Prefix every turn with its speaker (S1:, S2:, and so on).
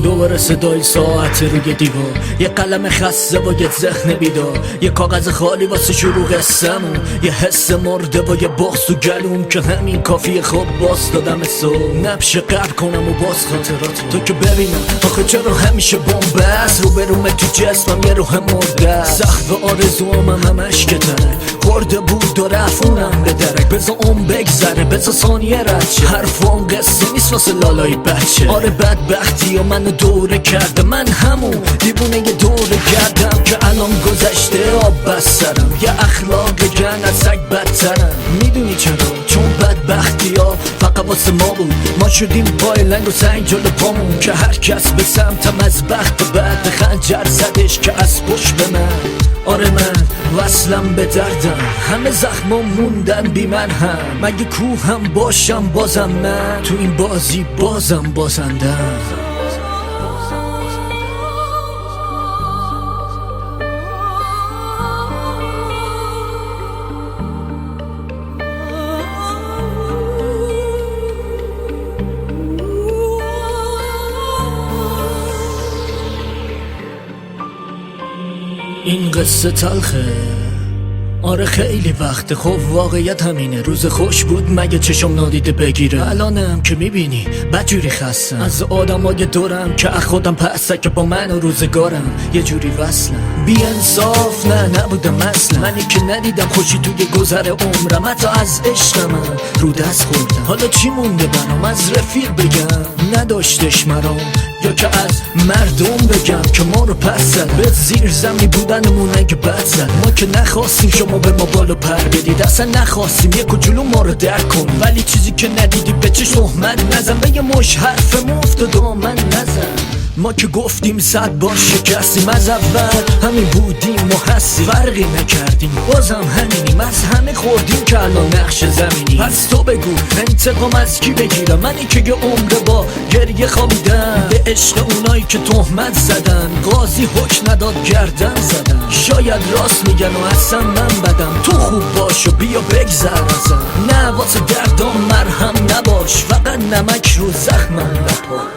S1: دوباره صدای ساعت روی دیوار، یه قلم خسته با یه ذهن بیدار، یه کاغذ خالی واسه شروع قصه‌مون، یه حس مرده با یه بغض تو گلوم که همین کافیه. خب باز دادم نبشه قبل کنم و باز خاطرات تو که ببینم آخه چرا همیشه بن‌بست رو برومه تو جسمم یه روح مرده. سقف آرزوام همش که ترک خورده بود و رفونم به درک. بذار اون بگذره بذار ثانیه رد شه، حرفام قصه نیست واسه لالای بچه. آره بدبختی و منو دوره کرده، من همون دیوونه یه دوره کردم که الان گذشته آب بسترم. یه اخلاق گن از سگ بدترم. میدونی چرا؟ چون بدبختی ها فقط واسه ما بود. ما شدیم پای لنگ و سنگ جلو پامون که هر کس به سمتم از بخت بعد خنجر زدش که از پشت به من. آره من وصلم به دردم، همه زخمم موندن بی من هم. مگه کوهم باشم بازم من تو این بازی بازم بازندم. این قصه تلخه، آره خیلی وقته. خب واقعیت همینه، روز خوش بود مگه چشم نادیده بگیره. الانم که میبینی بدجوری خستم از آدمای دورم که خودم پسته که با من و روزگارم یه جوری وصلم. بی انصاف نه نبودم اصلا، منی که ندیدم خوشی توی گذر عمرم، حتی از عشقم رو دست خوردم. حالا چی مونده برام از رفیق بگم نداشتش مرام، یا که از مردم بگم که ما رو پس زد. به زیر زمینی بودنمون اگه بد زد. ما که نخواستیم شما به ما بالو پر بدید، اصلا نخواستیم یک و جلو ما رو درک کن. ولی چیزی که ندیدی به چش تهمت نزن، به یه مش حرف مفت و دامن نزن. ما که گفتیم 100 بار شکستیم، از اول همین بودیم و هستیم، فرقی نکردیم بازم همینیم. از همه خوردیم که الان نقش زمینی. پس تو بگو انتقام از کی بگیرم، منی که یه عمر با گریه خوابیدم به عشق اونایی که تهمت زدن. قاضی حکم نداد گردن زدن. شاید راست میگن و اصلا من بدم، تو خوب باش و بیا بگذر ازم. نه واسه دردام مرهم نباش، فقط نمک رو زخمم بپاش.